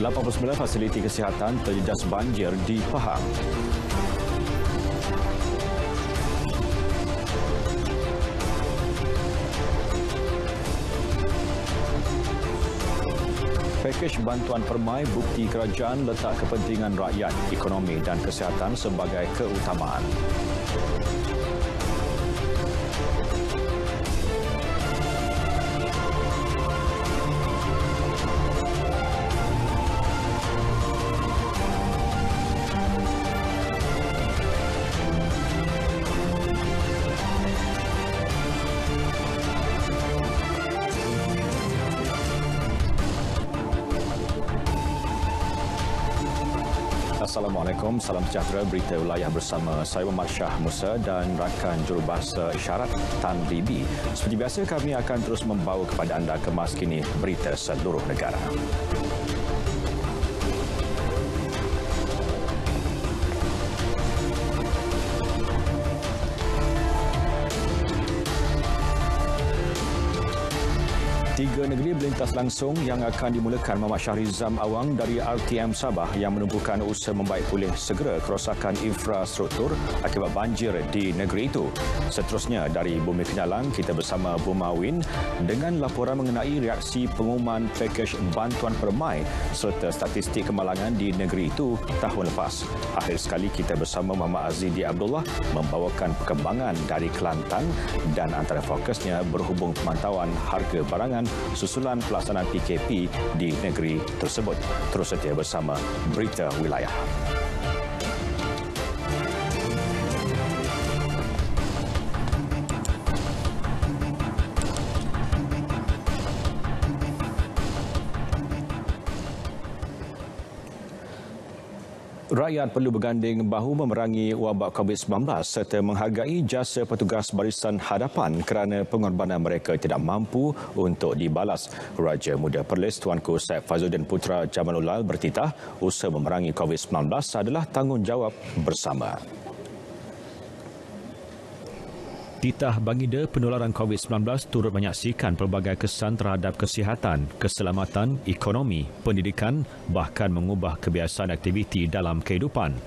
89 fasiliti kesihatan terjejas banjir di Pahang. Pakej bantuan permai bukti kerajaan letak kepentingan rakyat, ekonomi dan kesihatan sebagai keutamaan. Assalamualaikum, salam sejahtera, berita wilayah bersama saya Muhammad Shah Musa dan rakan jurubahasa isyarat Tan Bibi. Seperti biasa kami akan terus membawa kepada anda kemas kini berita seluruh negara. Tiga negeri berlintas langsung yang akan dimulakan Muhammad Shahrizam Awang dari RTM Sabah yang menumpukan usaha membaik pulih segera kerosakan infrastruktur akibat banjir di negeri itu. Seterusnya dari Bumi Kenyalang, kita bersama Bumawin dengan laporan mengenai reaksi pengumuman pakej bantuan permai serta statistik kemalangan di negeri itu tahun lepas. Akhir sekali kita bersama Muhammad Azidi Abdullah membawakan perkembangan dari Kelantan dan antara fokusnya berhubung pemantauan harga barangan susulan pelaksanaan PKP di negeri tersebut. Terus setia bersama Berita Wilayah. Rakyat perlu berganding bahu memerangi wabak COVID-19 serta menghargai jasa petugas barisan hadapan kerana pengorbanan mereka tidak mampu untuk dibalas. Raja Muda Perlis Tuanku Said Fazluddin Putra Jamalullah bertitah usaha memerangi COVID-19 adalah tanggungjawab bersama. Titah baginda penularan COVID-19 turut menyaksikan pelbagai kesan terhadap kesihatan, keselamatan, ekonomi, pendidikan, bahkan mengubah kebiasaan aktiviti dalam kehidupan.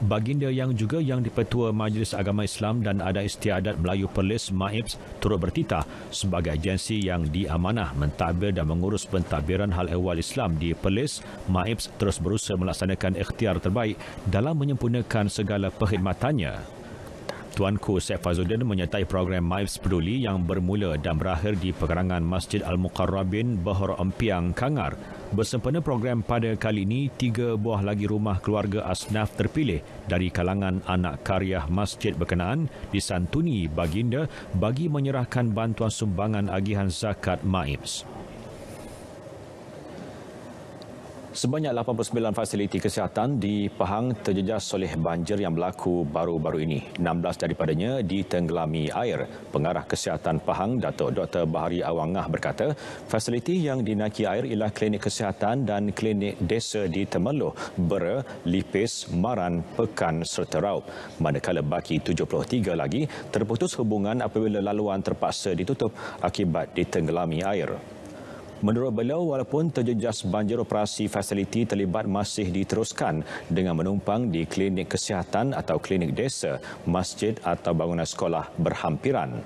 Baginda yang juga yang dipertua Majlis Agama Islam dan Adat Istiadat Melayu Perlis MAIPS turut bertitah sebagai agensi yang diamanah mentadbir dan mengurus pentadbiran hal ehwal Islam di Perlis. MAIPS terus berusaha melaksanakan ikhtiar terbaik dalam menyempurnakan segala perkhidmatannya. Tuanku Said Fazluddin menyertai program MAIPS Peduli yang bermula dan berakhir di pekarangan Masjid Al-Muqarrabin Bahar Empiang, Kangar. Bersempena program pada kali ini, 3 buah lagi rumah keluarga asnaf terpilih dari kalangan anak karya masjid berkenaan disantuni baginda bagi menyerahkan bantuan sumbangan agihan zakat MAIPS. Sebanyak 89 fasiliti kesihatan di Pahang terjejas oleh banjir yang berlaku baru-baru ini. 16 daripadanya ditenggelami air. Pengarah Kesihatan Pahang, Datuk Dr. Bahari Awangah berkata, fasiliti yang dinaiki air ialah klinik kesihatan dan klinik desa di Temerloh, Bera, Lipis, Maran, Pekan serta Raub. Manakala baki 73 lagi terputus hubungan apabila laluan terpaksa ditutup akibat ditenggelami air. Menurut beliau, walaupun terjejas banjir, operasi fasiliti terlibat masih diteruskan dengan menumpang di klinik kesihatan atau klinik desa, masjid atau bangunan sekolah berhampiran.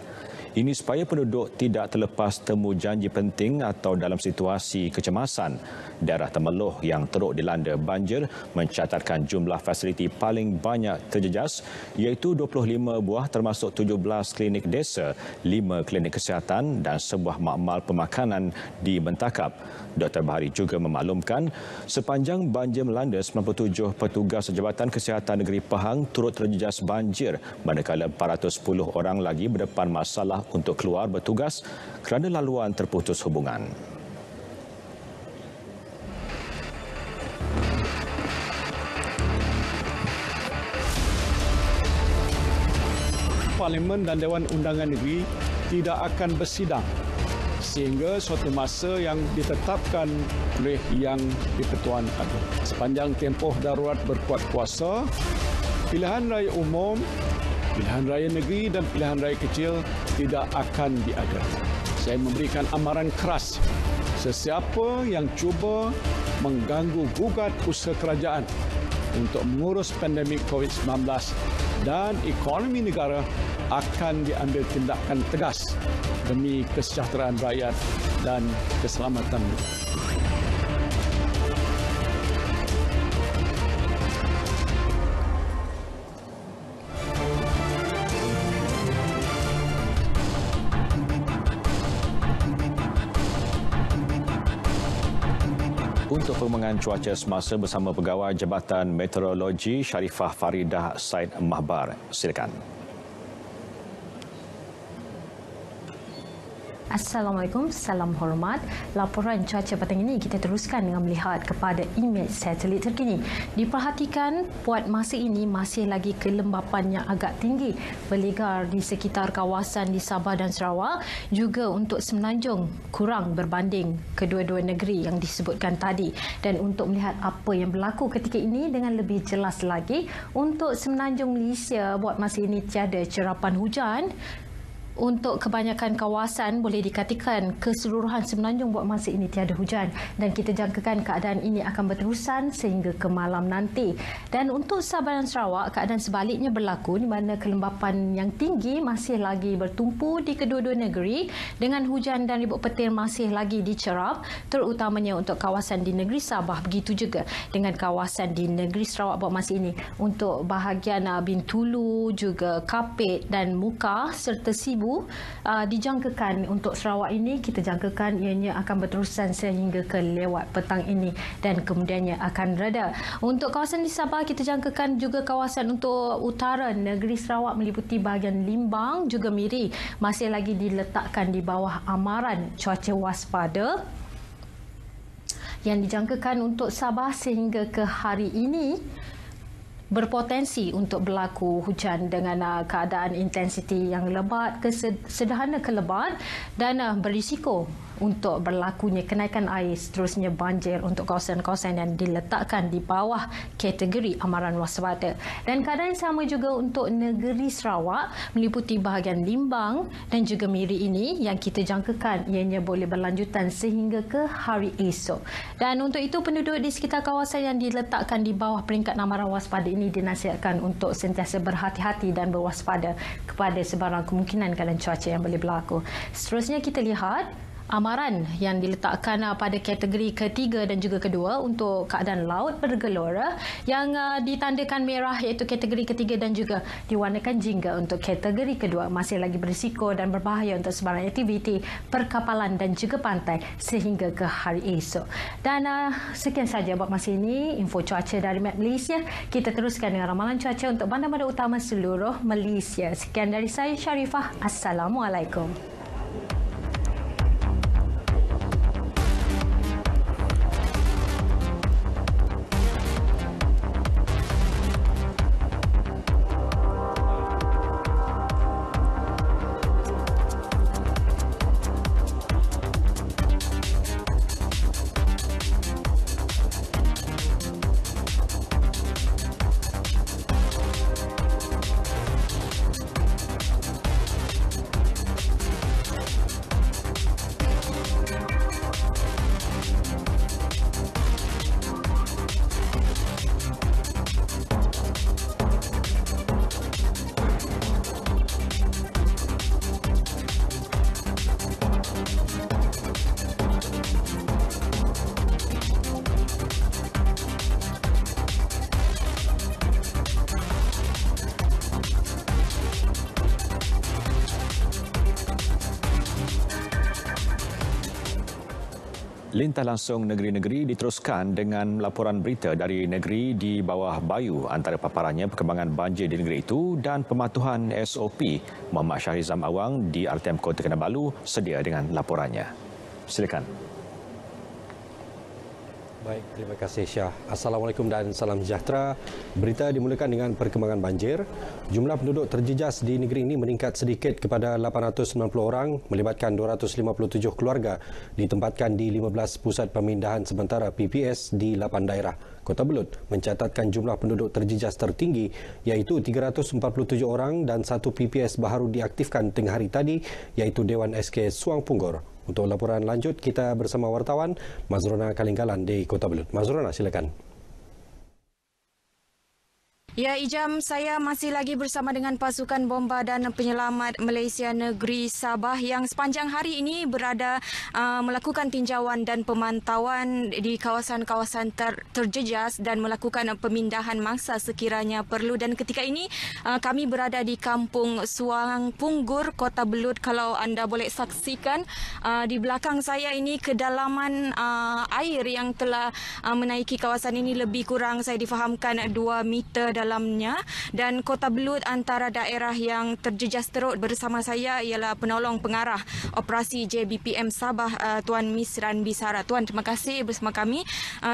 Ini supaya penduduk tidak terlepas temu janji penting atau dalam situasi kecemasan. Daerah Temerloh yang teruk dilanda banjir mencatatkan jumlah fasiliti paling banyak terjejas iaitu 25 buah termasuk 17 klinik desa, 5 klinik kesihatan dan sebuah makmal pemakanan di Bentakap. Dr. Bahari juga memaklumkan sepanjang banjir melanda 97 petugas Jabatan Kesihatan Negeri Pahang turut terjejas banjir manakala 410 orang lagi berdepan masalah untuk keluar bertugas kerana laluan terputus hubungan. Parlimen dan Dewan Undangan Negeri tidak akan bersidang sehingga suatu masa yang ditetapkan oleh Yang di-Pertuan Agong. Sepanjang tempoh darurat berkuat kuasa, pilihan raya umum, pilihan raya negeri dan pilihan raya kecil tidak akan diadakan. Saya memberikan amaran keras sesiapa yang cuba mengganggu gugat usaha kerajaan untuk mengurus pandemik COVID-19 dan ekonomi negara akan diambil tindakan tegas demi kesejahteraan rakyat dan keselamatan. Untuk perkembangan cuaca semasa bersama Pegawai Jabatan Meteorologi Sharifah Faridah Said Mahbar. Silakan. Assalamualaikum, salam hormat. Laporan cuaca petang ini kita teruskan dengan melihat kepada imej satelit terkini. Diperhatikan buat masa ini masih lagi kelembapan yang agak tinggi berlegar di sekitar kawasan di Sabah dan Sarawak, juga untuk Semenanjung kurang berbanding kedua-dua negeri yang disebutkan tadi. Dan untuk melihat apa yang berlaku ketika ini dengan lebih jelas lagi, untuk Semenanjung Malaysia buat masa ini tiada cerapan hujan. Untuk kebanyakan kawasan boleh dikatakan keseluruhan Semenanjung buat masa ini tiada hujan, dan kita jangkakan keadaan ini akan berterusan sehingga ke malam nanti. Dan untuk Sabah dan Sarawak, keadaan sebaliknya berlaku di mana kelembapan yang tinggi masih lagi bertumpu di kedua-dua negeri dengan hujan dan ribut petir masih lagi dicerap, terutamanya untuk kawasan di negeri Sabah. Begitu juga dengan kawasan di negeri Sarawak buat masa ini. Untuk bahagian Bintulu, juga Kapit dan Muka serta Sibu dijangkakan untuk Sarawak ini, kita jangkakan ianya akan berterusan sehingga ke lewat petang ini dan kemudiannya akan reda. Untuk kawasan di Sabah, kita jangkakan juga kawasan untuk utara negeri Sarawak meliputi bahagian Limbang juga Miri masih lagi diletakkan di bawah amaran cuaca waspada yang dijangkakan untuk Sabah sehingga ke hari ini berpotensi untuk berlaku hujan dengan keadaan intensiti yang lebat ke sederhana ke lebat dan berisiko untuk berlakunya kenaikan air, seterusnya banjir untuk kawasan-kawasan yang diletakkan di bawah kategori amaran waspada. Dan keadaan sama juga untuk negeri Sarawak meliputi bahagian Limbang dan juga Miri ini yang kita jangkakan ianya boleh berlanjutan sehingga ke hari esok. Dan untuk itu penduduk di sekitar kawasan yang diletakkan di bawah peringkat amaran waspada ini dinasihatkan untuk sentiasa berhati-hati dan berwaspada kepada sebarang kemungkinan keadaan cuaca yang boleh berlaku. Seterusnya kita lihat amaran yang diletakkan pada kategori ketiga dan juga kedua untuk keadaan laut bergelora yang ditandakan merah iaitu kategori ketiga dan juga diwarnakan jingga untuk kategori kedua, masih lagi berisiko dan berbahaya untuk sebarang aktiviti perkapalan dan juga pantai sehingga ke hari esok. Dan sekian saja buat masa ini info cuaca dari Met Malaysia. Kita teruskan dengan ramalan cuaca untuk bandar-bandar utama seluruh Malaysia. Sekian dari saya Sharifah. Assalamualaikum. Lintah langsung negeri-negeri diteruskan dengan laporan berita dari negeri di bawah bayu, antara paparannya perkembangan banjir di negeri itu dan pematuhan SOP. Muhammad Syahrizam Awang di RTM Kota Kinabalu sedia dengan laporannya. Silakan. Baik, terima kasih Syah. Assalamualaikum dan salam sejahtera. Berita dimulakan dengan perkembangan banjir. Jumlah penduduk terjejas di negeri ini meningkat sedikit kepada 890 orang, melibatkan 257 keluarga ditempatkan di 15 pusat pemindahan sementara PPS di 8 daerah. Kota Belud mencatatkan jumlah penduduk terjejas tertinggi iaitu 347 orang dan satu PPS baru diaktifkan tengah hari tadi iaitu Dewan SK Suang Punggor. Untuk laporan lanjut, kita bersama wartawan Mazrona Kalinggalan di Kota Belud. Mazrona, silakan. Ya, Ijam, saya masih lagi bersama dengan pasukan bomba dan penyelamat Malaysia Negeri Sabah yang sepanjang hari ini berada melakukan tinjauan dan pemantauan di kawasan-kawasan terjejas dan melakukan pemindahan mangsa sekiranya perlu. Dan ketika ini kami berada di Kampung Suang Punggur, Kota Belud. Kalau anda boleh saksikan di belakang saya ini kedalaman air yang telah menaiki kawasan ini lebih kurang saya difahamkan 2 meter dalamnya, dan Kota Belud antara daerah yang terjejas teruk. Bersama saya ialah penolong pengarah operasi JBPM Sabah, Tuan Misran Bisara. Tuan, terima kasih bersama kami.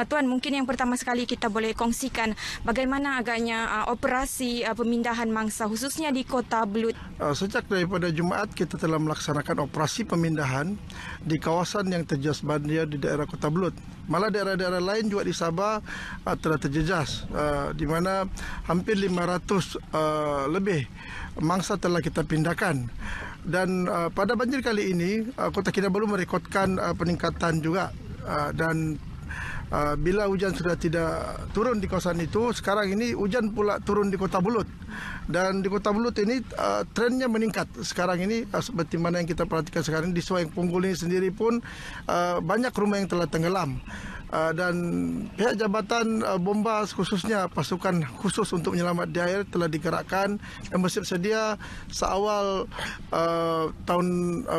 Tuan, mungkin yang pertama sekali kita boleh kongsikan bagaimana agaknya operasi pemindahan mangsa khususnya di Kota Belud. Sejak daripada Jumaat kita telah melaksanakan operasi pemindahan di kawasan yang terjejas banjir di daerah Kota Belud. Malah daerah-daerah lain juga di Sabah telah terjejas, di mana hampir 500 lebih mangsa telah kita pindahkan. Dan pada banjir kali ini, Kota Kinabalu merekodkan peningkatan juga. Dan bila hujan sudah tidak turun di kawasan itu, sekarang ini hujan pula turun di Kota Belud. Dan di Kota Belud ini trennya meningkat. Sekarang ini seperti mana yang kita perhatikan sekarang di Suang Punggur ini sendiri pun banyak rumah yang telah tenggelam. Dan pihak Jabatan Bomba khususnya pasukan khusus untuk menyelamat di air telah digerakkan dan bersiap sedia seawal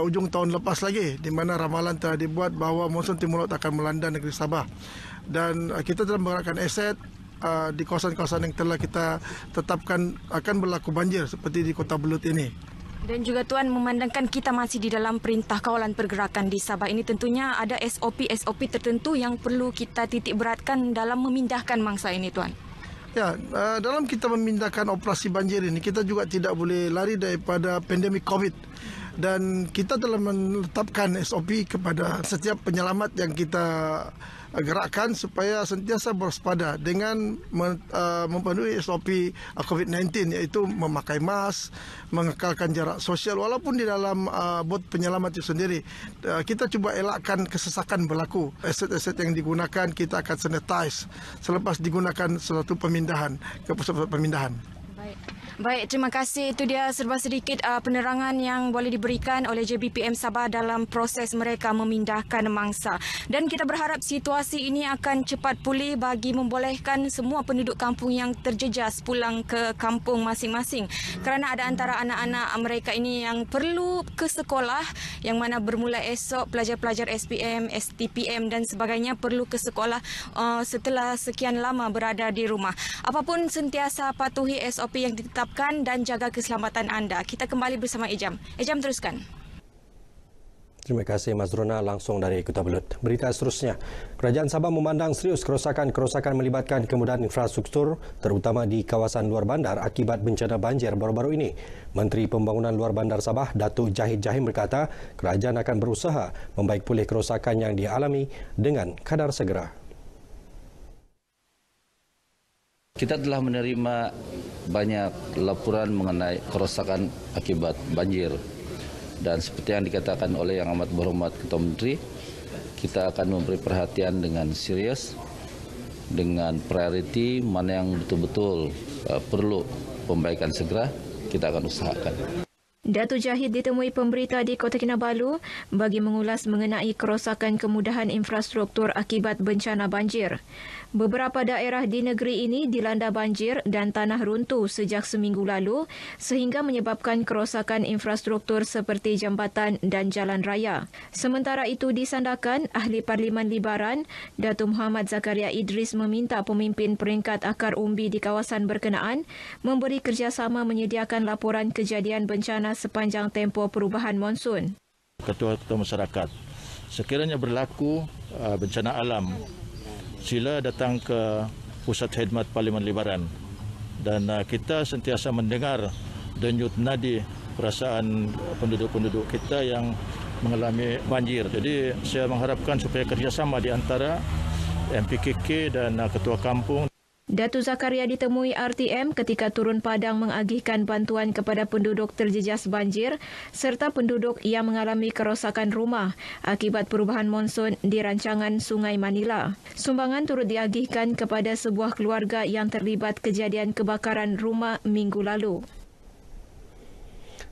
ujung tahun lepas lagi, di mana ramalan telah dibuat bahawa monsun timur laut akan melanda negeri Sabah. Dan kita telah menggerakkan aset di kawasan-kawasan yang telah kita tetapkan akan berlaku banjir seperti di Kota Belud ini. Dan juga Tuan, memandangkan kita masih di dalam perintah kawalan pergerakan di Sabah ini, tentunya ada SOP tertentu yang perlu kita titik beratkan dalam memindahkan mangsa ini, Tuan. Ya, dalam kita memindahkan operasi banjir ini, kita juga tidak boleh lari daripada pandemik COVID. Dan kita telah menetapkan SOP kepada setiap penyelamat yang kita gerakkan supaya sentiasa berwaspada dengan memenuhi SOP COVID-19, iaitu memakai mask, mengekalkan jarak sosial walaupun di dalam bot penyelamat itu sendiri. Kita cuba elakkan kesesakan berlaku. Aset-aset yang digunakan kita akan sanitize selepas digunakan suatu pemindahan ke pusat pemindahan. Baik, terima kasih. Itu dia serba sedikit penerangan yang boleh diberikan oleh JBPM Sabah dalam proses mereka memindahkan mangsa. Dan kita berharap situasi ini akan cepat pulih bagi membolehkan semua penduduk kampung yang terjejas pulang ke kampung masing-masing. Kerana ada antara anak-anak mereka ini yang perlu ke sekolah, yang mana bermula esok pelajar-pelajar SPM, STPM dan sebagainya perlu ke sekolah setelah sekian lama berada di rumah. Apapun, sentiasa patuhi SOP yang ditetapkan dan jaga keselamatan anda. Kita kembali bersama Ijam. Ijam, teruskan. Terima kasih Mazrona langsung dari Kota Belud. Berita seterusnya, Kerajaan Sabah memandang serius kerosakan melibatkan kemudahan infrastruktur terutama di kawasan luar bandar akibat bencana banjir baru-baru ini. Menteri Pembangunan Luar Bandar Sabah, Datuk Jahid Jahim berkata, kerajaan akan berusaha membaik pulih kerosakan yang dialami dengan kadar segera. Kita telah menerima banyak laporan mengenai kerosakan akibat banjir. Dan seperti yang dikatakan oleh Yang Amat Berhormat Ketua Menteri, kita akan memberi perhatian dengan serius, dengan prioriti mana yang betul-betul perlu pembaikan segera, kita akan usahakan. Datuk Jahid ditemui pemberita di Kota Kinabalu bagi mengulas mengenai kerosakan kemudahan infrastruktur akibat bencana banjir. Beberapa daerah di negeri ini dilanda banjir dan tanah runtuh sejak seminggu lalu sehingga menyebabkan kerosakan infrastruktur seperti jambatan dan jalan raya. Sementara itu disandarkan, Ahli Parlimen Libaran, Datuk Muhammad Zakaria Idris meminta pemimpin peringkat akar umbi di kawasan berkenaan memberi kerjasama menyediakan laporan kejadian bencana sepanjang tempoh perubahan monsun. Ketua-ketua masyarakat, sekiranya berlaku bencana alam, sila datang ke Pusat Khidmat Parlimen Libaran dan kita sentiasa mendengar denyut nadi perasaan penduduk-penduduk kita yang mengalami banjir. Jadi saya mengharapkan supaya kerjasama di antara MPKK dan ketua kampung. Datuk Zakaria ditemui RTM ketika turun padang mengagihkan bantuan kepada penduduk terjejas banjir serta penduduk yang mengalami kerosakan rumah akibat perubahan monsun di rancangan Sungai Manila. Sumbangan turut diagihkan kepada sebuah keluarga yang terlibat kejadian kebakaran rumah minggu lalu.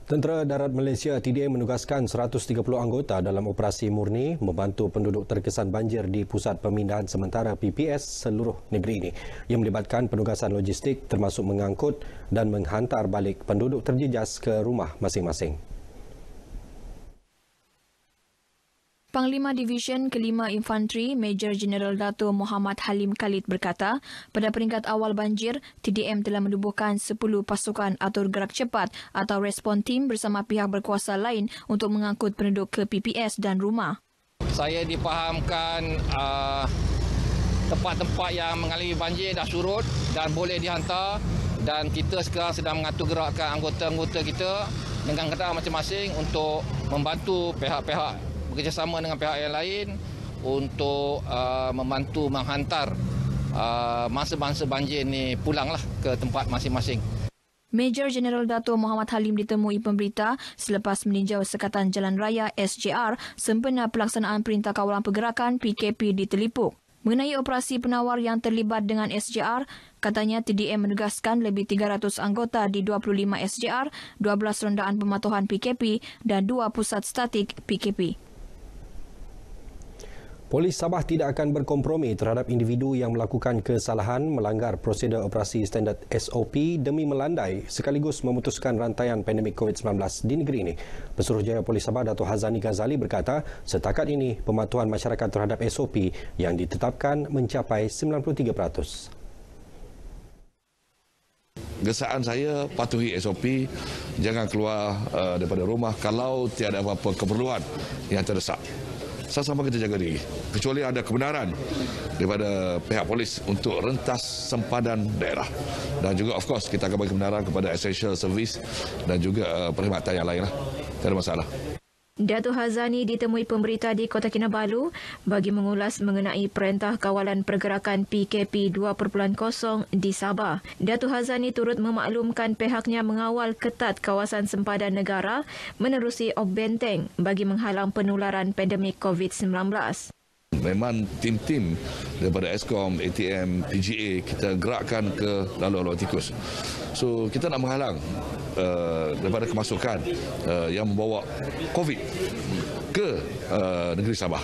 Tentera Darat Malaysia TDM menugaskan 130 anggota dalam operasi murni membantu penduduk terkesan banjir di Pusat Pemindahan Sementara PPS seluruh negeri ini yang melibatkan penugasan logistik termasuk mengangkut dan menghantar balik penduduk terjejas ke rumah masing-masing. Panglima Divisyen Kelima Infanteri Major Jeneral Dato' Muhammad Halim Khalid berkata, pada peringkat awal banjir, TDM telah menubuhkan 10 pasukan atur gerak cepat atau respon team bersama pihak berkuasa lain untuk mengangkut penduduk ke PPS dan rumah. Saya dipahamkan tempat-tempat yang mengalami banjir dah surut dan boleh dihantar, dan kita sekarang sedang mengatur gerakkan anggota-anggota kita dengan kenderaan masing-masing untuk membantu pihak-pihak bekerjasama dengan pihak yang lain untuk membantu menghantar mangsa-mangsa banjir ni pulanglah ke tempat masing-masing. Major Jeneral Dato' Muhammad Halim ditemui pemberita selepas meninjau Sekatan Jalan Raya SJR sempena pelaksanaan Perintah Kawalan Pergerakan PKP di Telipuk. Mengenai operasi penawar yang terlibat dengan SJR, katanya TDM menugaskan lebih 300 anggota di 25 SJR, 12 rondaan pematuhan PKP dan 2 pusat statik PKP. Polis Sabah tidak akan berkompromi terhadap individu yang melakukan kesalahan melanggar prosedur operasi standard SOP demi melandai sekaligus memutuskan rantaian pandemik COVID-19 di negeri ini. Pesuruhjaya Polis Sabah Dato' Hazani Ghazali berkata, setakat ini pematuhan masyarakat terhadap SOP yang ditetapkan mencapai 93%. Gesaan saya patuhi SOP, jangan keluar daripada rumah kalau tiada apa-apa keperluan yang terdesak. Sama-sama kita jaga diri. Kecuali ada kebenaran daripada pihak polis untuk rentas sempadan daerah. Dan juga of course kita akan bagi kebenaran kepada essential service dan juga perkhidmatan yang lain. Tak ada masalah. Datuk Hazani ditemui pemberita di Kota Kinabalu bagi mengulas mengenai Perintah Kawalan Pergerakan PKP 2.0 di Sabah. Datuk Hazani turut memaklumkan pihaknya mengawal ketat kawasan sempadan negara menerusi op benteng bagi menghalang penularan pandemik COVID-19. Memang tim-tim daripada Eskom, ATM, PGA kita gerakkan ke lalu-lalu tikus. So kita nak menghalang daripada kemasukan yang membawa COVID ke negeri Sabah.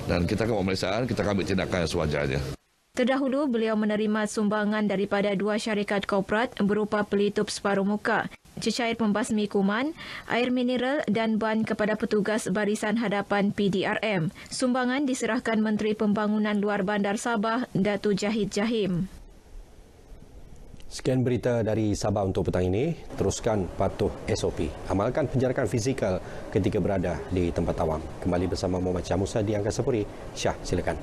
Dan kita akan buat pemeriksaan, kita akan ambil tindakan yang sewajarnya. Terdahulu, beliau menerima sumbangan daripada 2 syarikat korporat berupa pelitup separuh muka, cecair pembasmi kuman, air mineral dan ban kepada petugas barisan hadapan PDRM. Sumbangan diserahkan Menteri Pembangunan Luar Bandar Sabah, Datuk Jahid Jahim. Sekian berita dari Sabah untuk petang ini. Teruskan patuh SOP. Amalkan penjarakan fizikal ketika berada di tempat awam. Kembali bersama Muhammad Syah Musa di Angkasa Puri. Syah, silakan.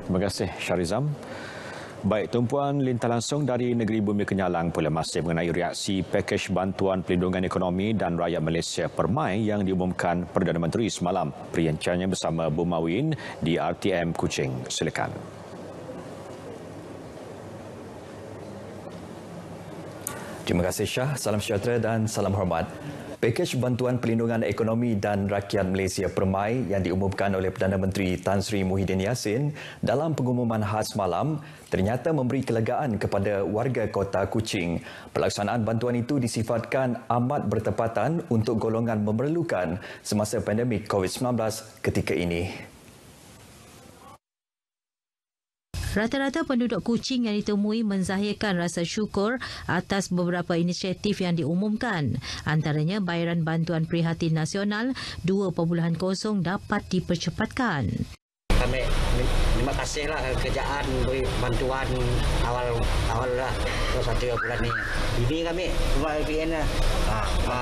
Terima kasih Syarizam. Baik, tumpuan lintah langsung dari Negeri Bumi Kenyalang pula masih mengenai reaksi pakej bantuan pelindungan ekonomi dan rakyat Malaysia Permai yang diumumkan Perdana Menteri semalam. Perincangannya bersama Bu Mawin di RTM Kuching. Silakan. Terima kasih Syah. Salam sejahtera dan salam hormat. Pakej bantuan pelindungan ekonomi dan rakyat Malaysia Permai yang diumumkan oleh Perdana Menteri Tan Sri Muhyiddin Yassin dalam pengumuman khas malam ternyata memberi kelegaan kepada warga Kota Kuching. Pelaksanaan bantuan itu disifatkan amat bertepatan untuk golongan memerlukan semasa pandemik COVID-19 ketika ini. Rata-rata penduduk Kuching yang ditemui menzahirkan rasa syukur atas beberapa inisiatif yang diumumkan. Antaranya bayaran bantuan prihatin nasional 2.0 dapat dipercepatkan. Kami terima kasihlah kerajaan beri bantuan awal lah satu bulan ni. Bini kami buat LPN lah.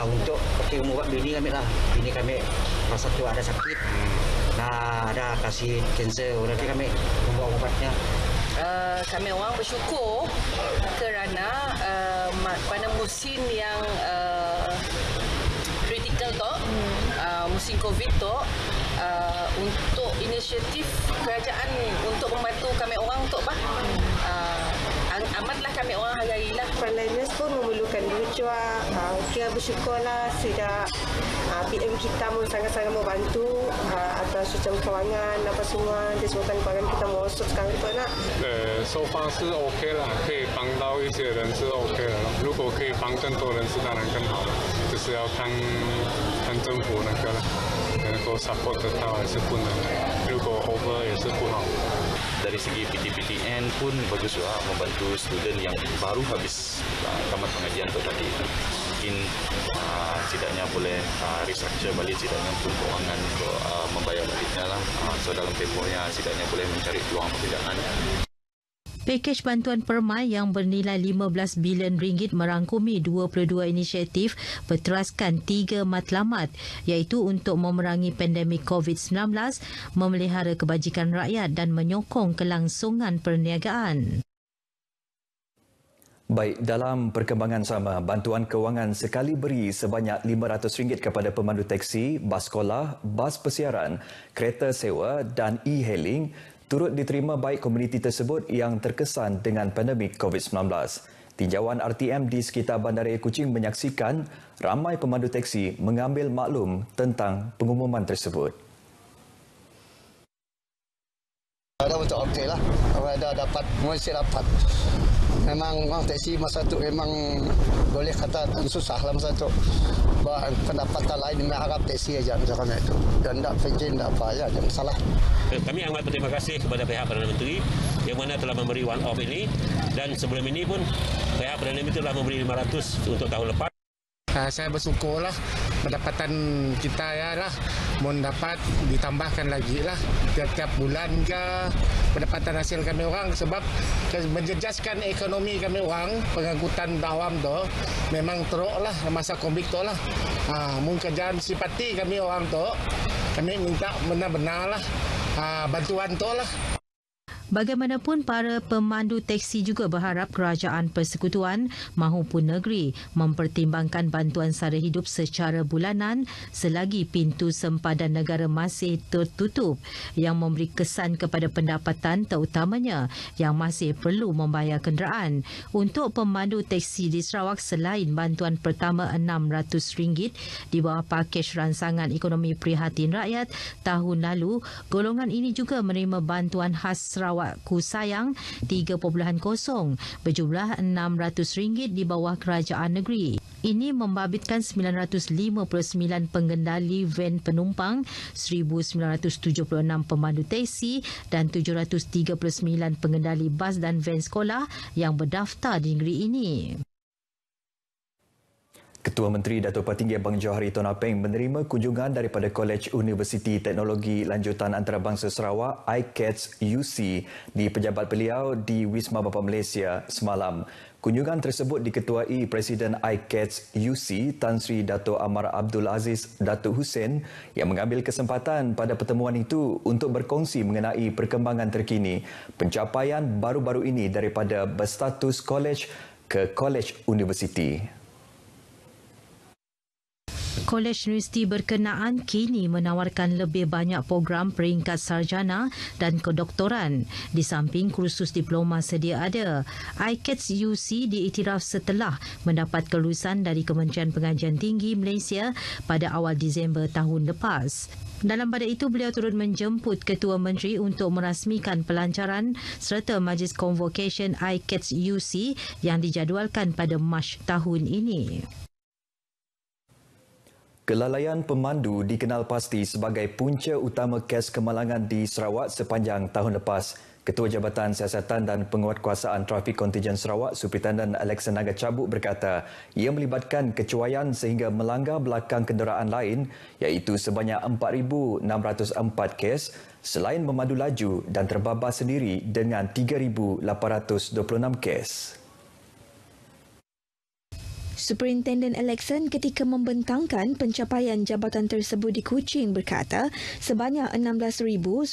Untuk pakai umur bini kami lah. Bini kami masa tu ada sakit. Ada kasih kanser, nanti kami membawa obatnya. Kami orang bersyukur kerana pada musim yang kritikal tu, musim COVID tu, untuk inisiatif kerajaan untuk membantu kami orang tu frontliners pun memerlukan duit juga. Kita bersyukurlah sudah PM kita pun sangat-sangat membantu atas sistem kewangan apa semua disebabkan kewangan kita merosot sekarang itu nak. 收方是 OK 了，可以帮到一些人是 OK 了。如果可以帮更多人是当然更好了，就是要看政府那个了，能够 support 得到还是不能。如果 over 也是不好。 Dari segi PTPTN pun bagus juga membantu student yang baru habis tamat pengajian tu tadi. Mungkin setidaknya boleh restructure balik setidaknya untuk kewangan untuk membayar baliknya lah. So dalam tempohnya setidaknya boleh mencari peluang pekerjaan. Pakej bantuan permai yang bernilai 15 bilion ringgit merangkumi 22 inisiatif berteraskan 3 matlamat iaitu untuk memerangi pandemik COVID-19, memelihara kebajikan rakyat dan menyokong kelangsungan perniagaan. Baik, dalam perkembangan sama, bantuan kewangan sekali beri sebanyak RM500 kepada pemandu teksi, bas sekolah, bas persiaran, kereta sewa dan e-hailing turut diterima baik komuniti tersebut yang terkesan dengan pandemik COVID-19. Tinjauan RTM di sekitar Bandaraya Kuching menyaksikan ramai pemandu teksi mengambil maklum tentang pengumuman tersebut. Ada betul okey lah. Orang dah dapat, mesti dapat. Memang orang teksi masa tu memang boleh kata susah lah masa tu. Pendapatan lain harap teksi aja misalkan itu. Dan tak pension tak apa ya, jangan salah. Kami amat berterima kasih kepada pihak Perdana Menteri yang mana telah memberi one off ini dan sebelum ini pun pihak Perdana Menteri telah memberi 500 untuk tahun lepas. Saya bersyukurlah pendapatan kita ya lah mohon dapat ditambahkan lagi lah tiap-tiap bulan ke pendapatan hasil kami orang sebab menjejaskan ekonomi kami orang pengangkutan awam tu memang teruk lah masa COVID tu lah. Mungkin kerjaan sipati kami orang tu kami minta benar-benar lah bantuan tu lah. Bagaimanapun, para pemandu teksi juga berharap kerajaan persekutuan mahupun negeri mempertimbangkan bantuan sara hidup secara bulanan selagi pintu sempadan negara masih tertutup yang memberi kesan kepada pendapatan terutamanya yang masih perlu membayar kenderaan. Untuk pemandu teksi di Sarawak, selain bantuan pertama RM600 di bawah pakej ransangan ekonomi prihatin rakyat tahun lalu, golongan ini juga menerima bantuan khas Sarawak Ku Sayang 3.0 berjumlah RM600 di bawah kerajaan negeri. Ini membabitkan 959 pengendali van penumpang, 1976 pemandu teksi dan 739 pengendali bas dan van sekolah yang berdaftar di negeri ini. Ketua Menteri Datuk Patinggi Abang Johari Tun Apeng menerima kunjungan daripada Kolej Universiti Teknologi Lanjutan Antarabangsa Sarawak ICATS UC di pejabat beliau di Wisma Bapa Malaysia semalam. Kunjungan tersebut diketuai Presiden ICATS UC Tan Sri Dato' Amar Abdul Aziz Datuk Hussein yang mengambil kesempatan pada pertemuan itu untuk berkongsi mengenai perkembangan terkini pencapaian baru-baru ini daripada berstatus kolej ke kolej universiti. Kolej Universiti berkenaan kini menawarkan lebih banyak program peringkat sarjana dan kedoktoran. Di samping kursus diploma sedia ada, ICATS UC diiktiraf setelah mendapat kelulusan dari Kementerian Pengajian Tinggi Malaysia pada awal Disember tahun lepas. Dalam pada itu, beliau turut menjemput Ketua Menteri untuk merasmikan pelancaran serta majlis convocation ICATS UC yang dijadualkan pada Mac tahun ini. Kelalaian pemandu dikenal pasti sebagai punca utama kes kemalangan di Sarawak sepanjang tahun lepas. Ketua Jabatan Siasatan dan Penguatkuasaan Trafik Kontijen Sarawak, Superintendent Alexa Naga Cabuk berkata, ia melibatkan kecuaian sehingga melanggar belakang kenderaan lain iaitu sebanyak 4,604 kes selain memandu laju dan terbabar sendiri dengan 3,826 kes. Superintendent Election ketika membentangkan pencapaian jabatan tersebut di Kuching berkata sebanyak 16,152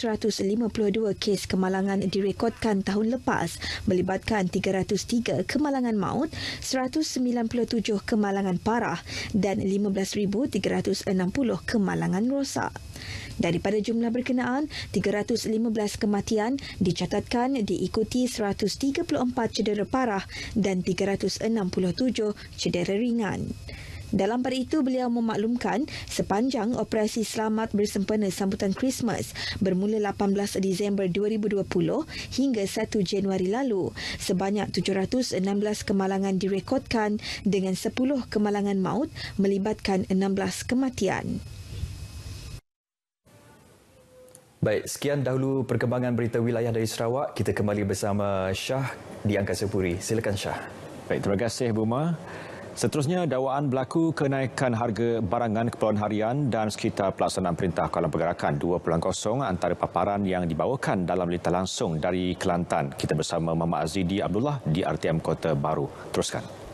kes kemalangan direkodkan tahun lepas melibatkan 303 kemalangan maut, 197 kemalangan parah dan 15,360 kemalangan rosak. Daripada jumlah berkenaan, 315 kematian dicatatkan diikuti 134 cedera parah dan 367 cedera ringan. Dalam pada itu, beliau memaklumkan sepanjang operasi selamat bersempena sambutan Christmas bermula 18 Disember 2020 hingga 1 Januari lalu, sebanyak 716 kemalangan direkodkan dengan 10 kemalangan maut melibatkan 16 kematian. Baik, sekian dahulu perkembangan berita wilayah dari Sarawak. Kita kembali bersama Syah di Angkasa Puri. Silakan Syah. Baik, terima kasih Buma. Seterusnya, dakwaan berlaku kenaikan harga barangan keperluan harian dan sekitar pelaksanaan Perintah Kawalan Pergerakan 2.0 antara paparan yang dibawakan dalam berita langsung dari Kelantan. Kita bersama Muhammad Azidi Abdullah di RTM Kota Baru. Teruskan.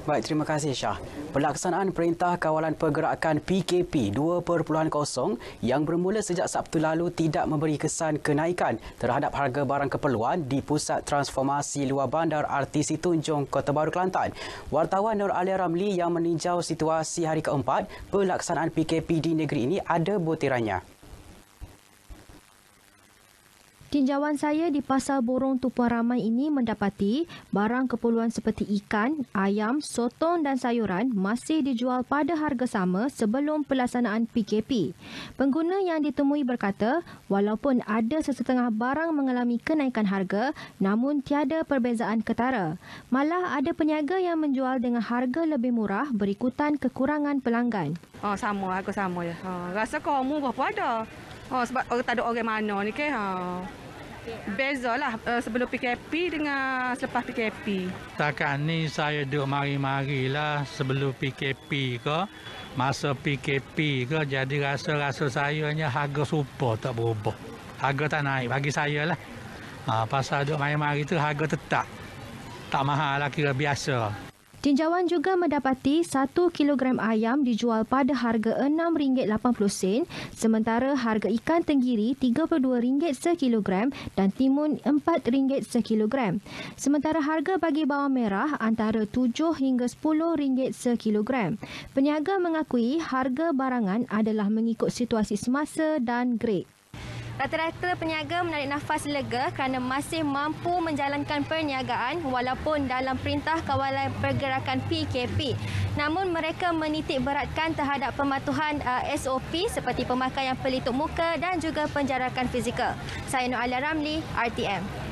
Baik, terima kasih Syah. Pelaksanaan Perintah Kawalan Pergerakan PKP 2.0 yang bermula sejak Sabtu lalu tidak memberi kesan kenaikan terhadap harga barang keperluan di Pusat Transformasi Luar Bandar RTC Tunjung, Kota Baru, Kelantan. Wartawan Nur Alia Ramli yang meninjau situasi hari keempat pelaksanaan PKP di negeri ini ada butirannya. Tinjauan saya di Pasar Borong Tupuan Ramai ini mendapati barang keperluan seperti ikan, ayam, sotong dan sayuran masih dijual pada harga sama sebelum pelaksanaan PKP. Pengguna yang ditemui berkata, walaupun ada sesetengah barang mengalami kenaikan harga, namun tiada perbezaan ketara. Malah ada peniaga yang menjual dengan harga lebih murah berikutan kekurangan pelanggan. Sama, harga sama je. Rasa kau murah pun ada. Sebab orang tak ada orang mana ni ke. Bezalah sebelum PKP dengan selepas PKP. Setakat ni saya duduk mari-marilah sebelum PKP ke, masa PKP ke, jadi rasa saya hanya harga super tak berubah. Harga tak naik bagi saya lah. Pasal duduk mari-mari tu harga tetap. Tak mahal lah, kira biasa. Tinjauan juga mendapati 1 kilogram ayam dijual pada harga RM6.80, sementara harga ikan tenggiri RM32 sekilogram dan timun RM4 sekilogram. Sementara harga bagi bawang merah antara RM7 hingga RM10 sekilogram. Peniaga mengakui harga barangan adalah mengikut situasi semasa dan grade. Rata-rata peniaga menarik nafas lega kerana masih mampu menjalankan perniagaan walaupun dalam Perintah Kawalan Pergerakan PKP. Namun mereka menitik beratkan terhadap pematuhan SOP seperti pemakaian pelitup muka dan juga penjarakan fizikal. Saya Nur Alia Ramli, RTM.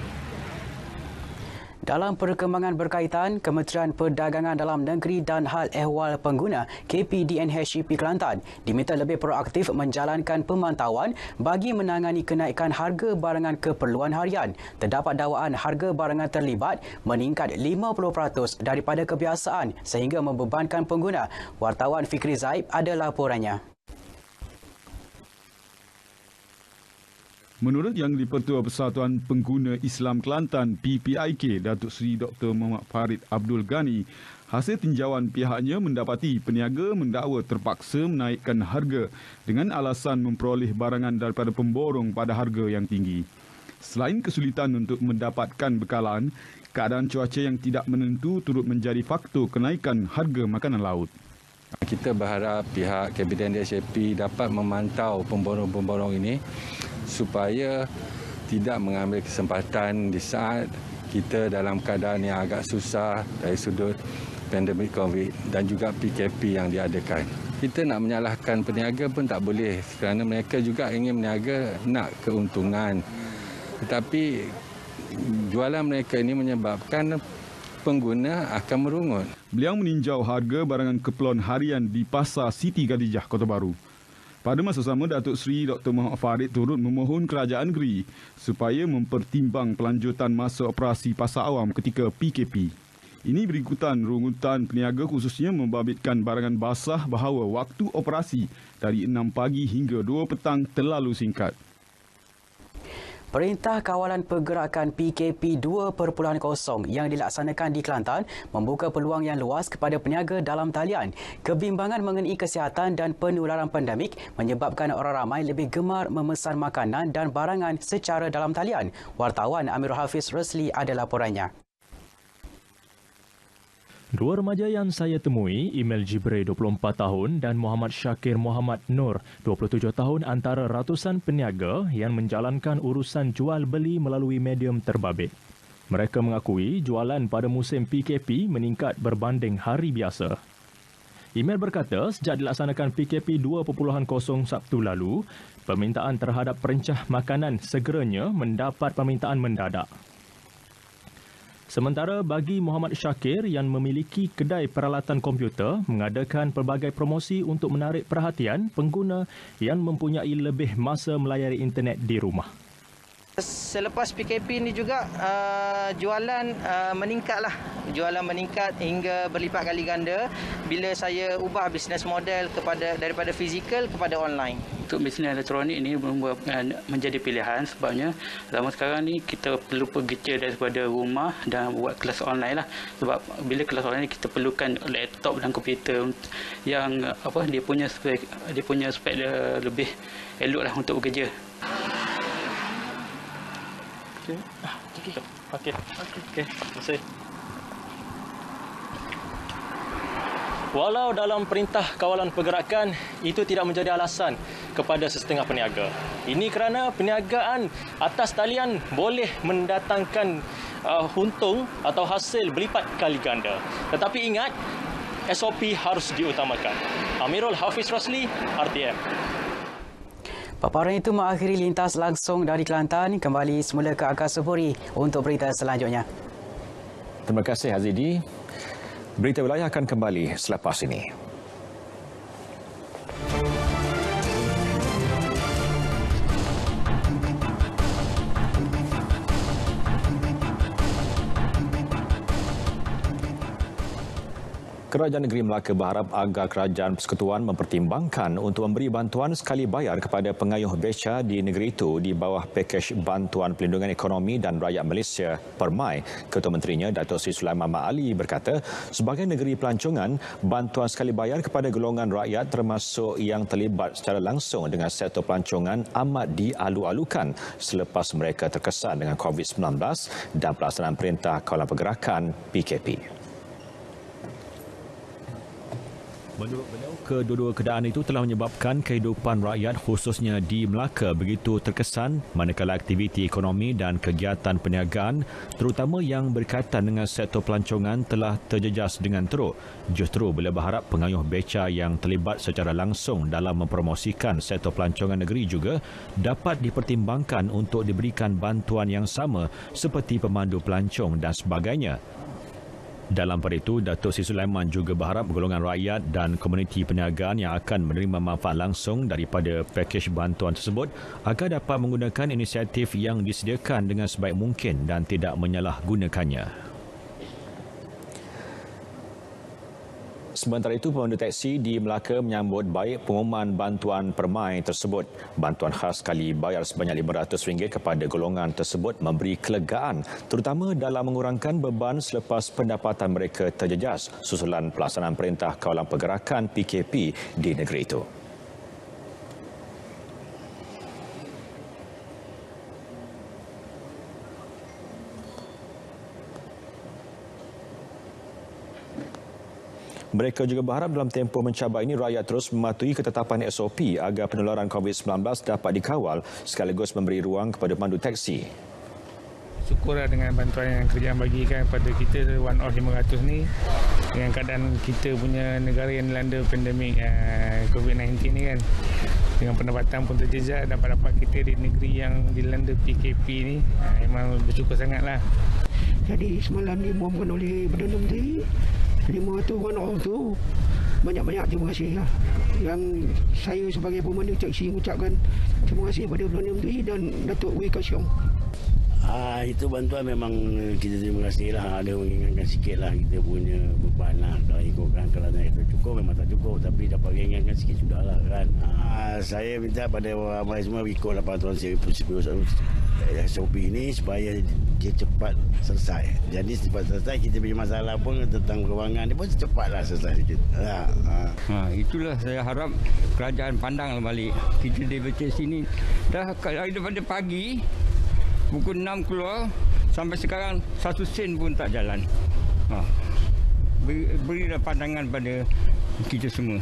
Dalam perkembangan berkaitan, Kementerian Perdagangan Dalam Negeri dan Hal Ehwal Pengguna KPDNHCP Kelantan diminta lebih proaktif menjalankan pemantauan bagi menangani kenaikan harga barangan keperluan harian. Terdapat dakwaan harga barangan terlibat meningkat 50% daripada kebiasaan sehingga membebankan pengguna. Wartawan Fikri Zaib ada laporannya. Menurut Yang di-Pertua Persatuan Pengguna Islam Kelantan PPIK, Datuk Seri Dr. Muhammad Farid Abdul Ghani, hasil tinjauan pihaknya mendapati peniaga mendakwa terpaksa menaikkan harga dengan alasan memperoleh barangan daripada pemborong pada harga yang tinggi. Selain kesulitan untuk mendapatkan bekalan, keadaan cuaca yang tidak menentu turut menjadi faktor kenaikan harga makanan laut. Kita berharap pihak KPDNHCP dapat memantau pemborong-pemborong ini supaya tidak mengambil kesempatan di saat kita dalam keadaan yang agak susah dari sudut pandemik COVID dan juga PKP yang diadakan. Kita nak menyalahkan peniaga pun tak boleh kerana mereka juga ingin meniaga nak keuntungan. Tetapi jualan mereka ini menyebabkan pengguna akan merungut. Beliau meninjau harga barangan keperluan harian di Pasar Siti Khadijah, Kota Baru. Pada masa sama, Datuk Seri Dr. Muhammad Farid turut memohon kerajaan negeri supaya mempertimbang pelanjutan masa operasi pasar awam ketika PKP. Ini berikutan rungutan peniaga khususnya membabitkan barangan basah bahawa waktu operasi dari 6 pagi hingga 2 petang terlalu singkat. Perintah Kawalan Pergerakan PKP 2.0 yang dilaksanakan di Kelantan membuka peluang yang luas kepada peniaga dalam talian. Kebimbangan mengenai kesihatan dan penularan pandemik menyebabkan orang ramai lebih gemar memesan makanan dan barangan secara dalam talian. Wartawan Amirul Hafiz Rosli ada laporannya. Dua remaja yang saya temui, Imel Jibril 24 tahun dan Muhammad Syakir Muhammad Nur 27 tahun antara ratusan peniaga yang menjalankan urusan jual beli melalui medium terbabit. Mereka mengakui jualan pada musim PKP meningkat berbanding hari biasa. Imel berkata sejak dilaksanakan PKP 2.0 Sabtu lalu, permintaan terhadap perencah makanan segeranya mendapat permintaan mendadak. Sementara bagi Muhammad Syakir yang memiliki kedai peralatan komputer mengadakan pelbagai promosi untuk menarik perhatian pengguna yang mempunyai lebih masa melayari internet di rumah. Selepas PKP ini juga jualan meningkatlah. Jualan meningkat hingga berlipat kali ganda bila saya ubah bisnes model daripada fizikal kepada online. Untuk bisnes elektronik ini menjadi pilihan sebabnya zaman sekarang ni kita perlu pergi daripada rumah dan buat kelas online lah. Sebab bila kelas online kita perlukan laptop dan komputer yang dia punya spek lebih elok lah untuk bekerja. Okey. Terima kasih. Walau dalam Perintah Kawalan Pergerakan, itu tidak menjadi alasan kepada sesetengah peniaga. Ini kerana perniagaan atas talian boleh mendatangkan untung atau hasil berlipat kali ganda. Tetapi ingat, SOP harus diutamakan. Amirul Hafiz Rosli, RTM. Paparan itu mengakhiri lintas langsung dari Kelantan. Kembali semula ke Angkasa Puri untuk berita selanjutnya. Terima kasih Hazidi. Berita wilayah akan kembali selepas ini. Kerajaan Negeri Melaka berharap agar Kerajaan Persekutuan mempertimbangkan untuk memberi bantuan sekali bayar kepada pengayuh beca di negeri itu di bawah pakej Bantuan Pelindungan Ekonomi dan Rakyat Malaysia PERMAI. Ketua Menterinya Dato' Sri Sulaiman Mat Ali berkata, sebagai negeri pelancongan, bantuan sekali bayar kepada golongan rakyat termasuk yang terlibat secara langsung dengan sektor pelancongan amat dialu-alukan selepas mereka terkesan dengan COVID-19 dan pelaksanaan Perintah Kawalan Pergerakan PKP. Menurut beliau, kedua-dua keadaan itu telah menyebabkan kehidupan rakyat khususnya di Melaka begitu terkesan manakala aktiviti ekonomi dan kegiatan perniagaan terutama yang berkaitan dengan sektor pelancongan telah terjejas dengan teruk. Justru beliau berharap pengayuh beca yang terlibat secara langsung dalam mempromosikan sektor pelancongan negeri juga dapat dipertimbangkan untuk diberikan bantuan yang sama seperti pemandu pelancong dan sebagainya. Dalam pada itu, Dato' Sri Sulaiman juga berharap golongan rakyat dan komuniti perniagaan yang akan menerima manfaat langsung daripada pakej bantuan tersebut agar dapat menggunakan inisiatif yang disediakan dengan sebaik mungkin dan tidak menyalahgunakannya. Sementara itu, pemandu teksi di Melaka menyambut baik pengumuman bantuan PERMAI tersebut. Bantuan khas sekali bayar sebanyak RM500 kepada golongan tersebut memberi kelegaan terutama dalam mengurangkan beban selepas pendapatan mereka terjejas susulan pelaksanaan Perintah Kawalan Pergerakan PKP di negeri itu. Mereka juga berharap dalam tempoh mencabar ini rakyat terus mematuhi ketetapan SOP agar penularan COVID-19 dapat dikawal sekaligus memberi ruang kepada pemandu teksi. Syukurlah dengan bantuan yang kerajaan bagikan kepada kita one-off 500 ni dengan keadaan kita punya negara yang dilanda pandemik COVID-19 ni kan. Dengan pendapatan pun terjejas dapat kita di negeri yang dilanda PKP ni memang bersyukur sangatlah. Jadi semalam diumumkan oleh Perdana Menteri 500 one-off tu banyak-banyak terima kasih lah. Yang saya sebagai pemandu teksi mengucapkan terima kasih kepada Perdana Menteri dan Datuk Wee Ka Siong. Itu bantuan memang kita terima kasih lah. Ada mengingatkan sikit lah kita punya beban lah. Kalau ikutkan kalau naik itu cukup memang tak cukup. Tapi dapat mengingatkan sikit sudah lah kan. Saya minta pada ramai semua ikutlah peraturan SOP ini supaya dia cepat selesai. Jadi cepat selesai kita punya masalah pun tentang kewangan dia pun cepatlah selesai sikit. Itulah saya harap kerajaan pandang balik. Kita di sini dah daripada pagi pukul 6 keluar sampai sekarang 1 sen pun tak jalan. Berilah pandangan pada kita semua.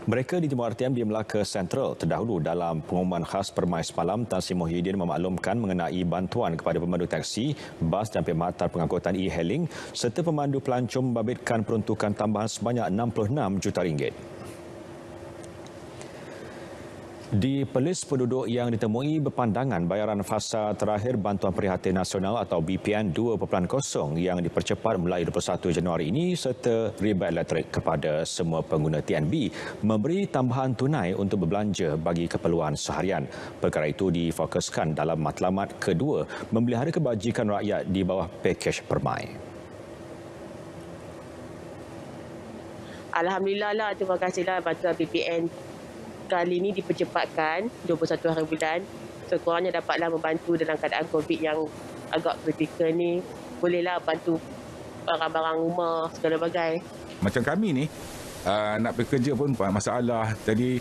Mereka di Timur RTM di Melaka Sentral terdahulu dalam pengumuman khas permai semalam, Tan Sri Muhyiddin memaklumkan mengenai bantuan kepada pemandu taksi, bas dan perkhidmatan pengangkutan e-hailing serta pemandu pelancong membabitkan peruntukan tambahan sebanyak RM66 juta. Di Perlis, penduduk yang ditemui berpandangan bayaran fasa terakhir Bantuan Prihatin Nasional atau BPN 2.0 yang dipercepat mulai 21 Januari ini serta riba elektrik kepada semua pengguna TNB memberi tambahan tunai untuk berbelanja bagi keperluan seharian. Perkara itu difokuskan dalam matlamat kedua memelihara kebajikan rakyat di bawah pakej permai. Alhamdulillah lah, terima kasihlah bantuan BPN kali ini dipercepatkan 21 hari bulan. Sekurangnya dapatlah membantu dalam keadaan COVID yang agak kritikal ni. Bolehlah bantu barang-barang rumah, segala bagai. Macam kami ni, nak bekerja pun masalah. Jadi,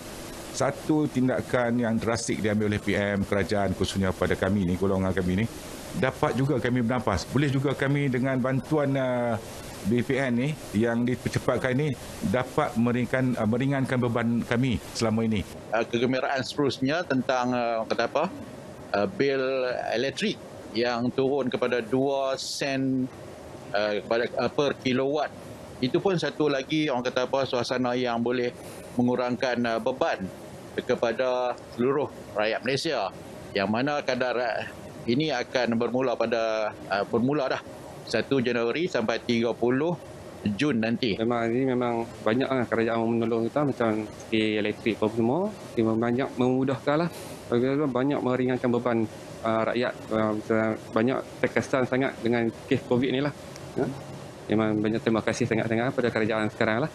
satu tindakan yang drastik diambil oleh PM, kerajaan khususnya pada kami ni, golongan kami ni, dapat juga kami bernafas. Boleh juga kami dengan bantuan BPN ni yang dipercepatkan ini dapat meringankan beban kami selama ini. Kegembiraan seterusnya tentang bil elektrik yang turun kepada 2 sen per kilowatt. Itu pun satu lagi suasana yang boleh mengurangkan beban kepada seluruh rakyat Malaysia, yang mana kadar ini akan bermula dah 1 Januari sampai 30 Jun nanti. Memang banyak kerajaan menolong kita macam elektrik apa semua. Banyak memudahkan lah. Banyak meringankan beban rakyat. Banyak terkesan sangat dengan kes COVID ni lah. Memang banyak terima kasih sangat-sangat pada kerajaan sekarang lah.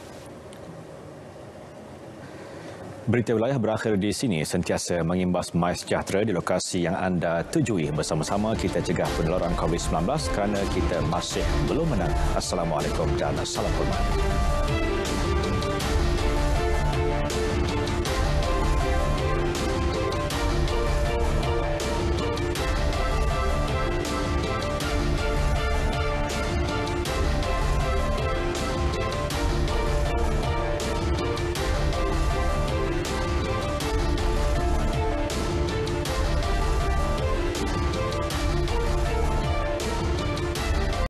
Berita wilayah berakhir di sini. Sentiasa mengimbas mai sejahtera di lokasi yang anda tujui. Bersama-sama kita cegah penularan COVID-19 kerana kita masih belum menang. Assalamualaikum dan salam hormat.